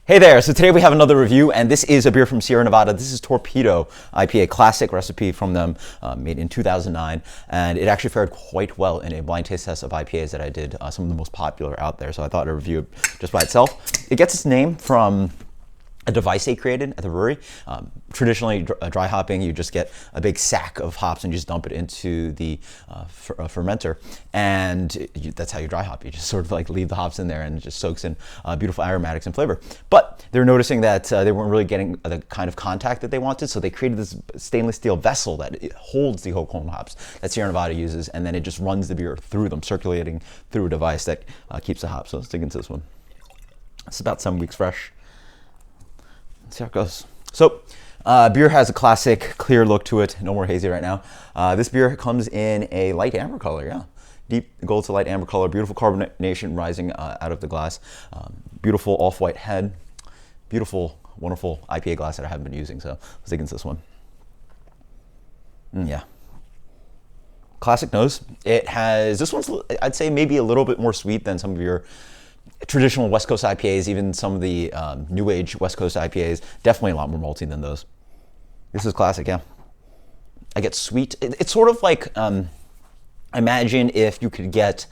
Hey there, so today we have another review, and this is a beer from Sierra Nevada. This is Torpedo IPA, classic recipe from them, made in 2009, and it actually fared quite well in a blind taste test of IPAs that I did, some of the most popular out there, so I thought I'd review it just by itself. It gets its name from a device they created at the brewery. Traditionally, dry hopping, you just get a big sack of hops and you just dump it into the fermenter, and that's how you dry hop. You just sort of like leave the hops in there and it just soaks in beautiful aromatics and flavor. But they're noticing that they weren't really getting the kind of contact that they wanted, so they created this stainless steel vessel that it holds the whole cone hops that Sierra Nevada uses, and then it just runs the beer through them, circulating through a device that keeps the hops. So let's dig into this one. It's about 7 weeks fresh. Let's see how it goes. So, beer has a classic clear look to it. No more hazy right now. This beer comes in a light amber color, yeah. Deep gold to light amber color. Beautiful carbonation rising out of the glass. Beautiful off-white head. Beautiful, wonderful IPA glass that I haven't been using. So let's dig into this one. Yeah. Classic nose. It has, this one's, I'd say maybe a little bit more sweet than some of your traditional West Coast IPAs, even some of the new age West Coast IPAs. Definitely a lot more malty than those. This is classic, yeah. I get sweet. It's sort of like, imagine if you could get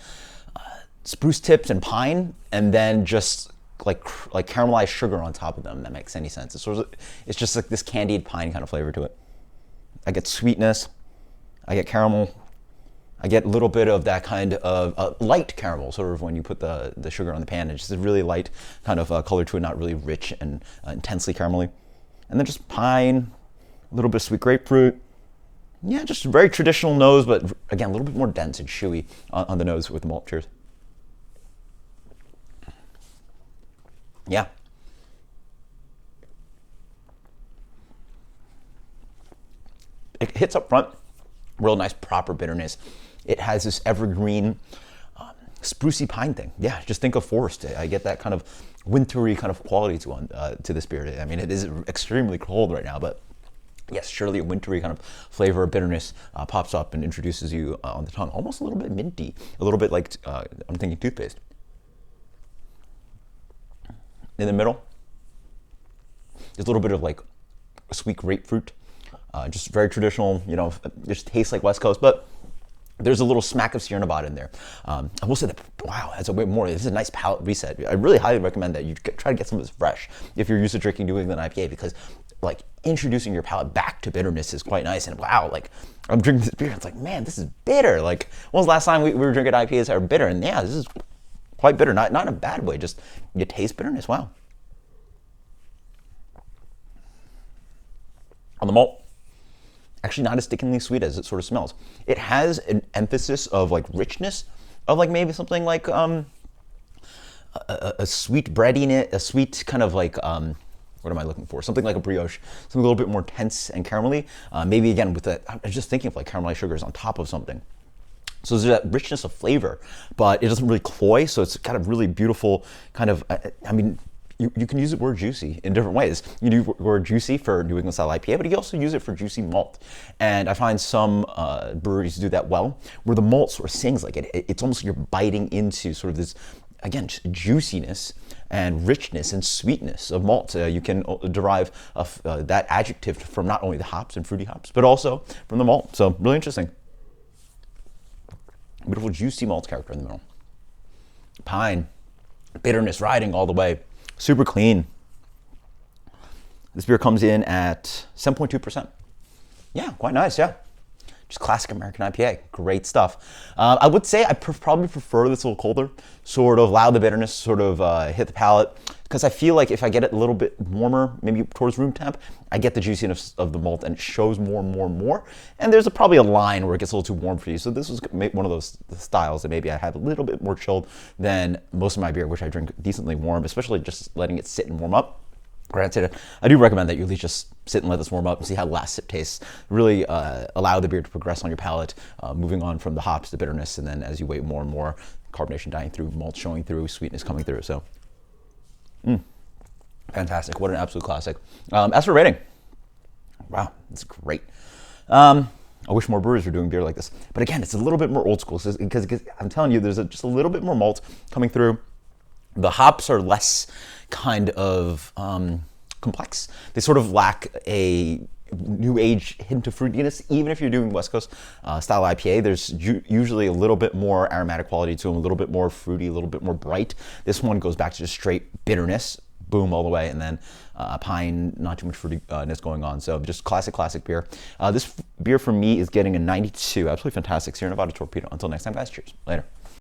spruce tips and pine and then just like caramelized sugar on top of them. If that makes any sense. It's just like this candied pine kind of flavor to it. I get sweetness. I get caramel. I get a little bit of that kind of light caramel, sort of when you put the sugar on the pan. It's just a really light kind of color to it, not really rich and intensely caramelly. And then just pine, a little bit of sweet grapefruit. Yeah, just a very traditional nose, but again, a little bit more dense and chewy on the nose with the malt. Cheers. Yeah. It hits up front, real nice proper bitterness. It has this evergreen, sprucey pine thing. Yeah, just think of forest. I get that kind of wintry kind of quality to this beer. I mean, it is extremely cold right now, but yes, surely a wintry kind of flavor, bitterness pops up and introduces you on the tongue. Almost a little bit minty, a little bit like, I'm thinking toothpaste. In the middle, there's a little bit of like sweet grapefruit. Just very traditional, you know, just tastes like West Coast, but there's a little smack of Sierra Nevada in there. I will say that, wow, that's a bit more. This is a nice palate reset. I really highly recommend that you try to get some of this fresh if you're used to drinking New England IPA, because like introducing your palate back to bitterness is quite nice. And wow, like I'm drinking this beer, it's like, man, this is bitter. Like, when was the last time we were drinking IPAs that are bitter? And yeah, this is quite bitter, not in a bad way, just you taste bitterness, wow. On the malt, actually not as stickingly sweet as it sort of smells. It has an emphasis of like richness, of like maybe something like a sweet breadiness, a sweet kind of like, what am I looking for? Something like a brioche, something a little bit more tense and caramelly. Maybe again with that, I'm just thinking of like caramelized sugars on top of something. So there's that richness of flavor, but it doesn't really cloy, so it's kind of really beautiful kind of, I mean, you can use the word juicy in different ways. You use the word juicy for New England style IPA, but you also use it for juicy malt. And I find some breweries do that well, where the malt sort of sings like it. It's almost like you're biting into sort of this, again, juiciness and richness and sweetness of malt. You can derive that adjective from not only the hops and fruity hops, but also from the malt. So really interesting. Beautiful juicy malt character in the middle. Pine, bitterness riding all the way. Super clean. This beer comes in at 7.2%. Yeah, quite nice, yeah. Just classic American IPA. Great stuff. I would say I probably prefer this a little colder, sort of allow the bitterness sort of hit the palate, because I feel like if I get it a little bit warmer, maybe towards room temp, I get the juiciness of the malt and it shows more and more and more. And there's probably a line where it gets a little too warm for you. So this was one of those styles that maybe I have a little bit more chilled than most of my beer, which I drink decently warm, especially just letting it sit and warm up. Granted, I do recommend that you at least just sit and let this warm up and see how last sip tastes. Really allow the beer to progress on your palate, moving on from the hops to bitterness, and then as you wait more and more, carbonation dying through, malt showing through, sweetness coming through. So, fantastic. What an absolute classic. As for rating, wow, it's great. I wish more breweries were doing beer like this. But again, it's a little bit more old school because I'm telling you, there's just a little bit more malt coming through. The hops are less kind of complex. They sort of lack a new age hint of fruitiness. Even if you're doing West Coast style IPA, there's usually a little bit more aromatic quality to them, a little bit more fruity, a little bit more bright. This one goes back to just straight bitterness, boom, all the way, and then pine, not too much fruitiness going on. So just classic beer. This beer for me is getting a 92. Absolutely fantastic. Sierra Nevada Torpedo. Until next time, guys, cheers. Later.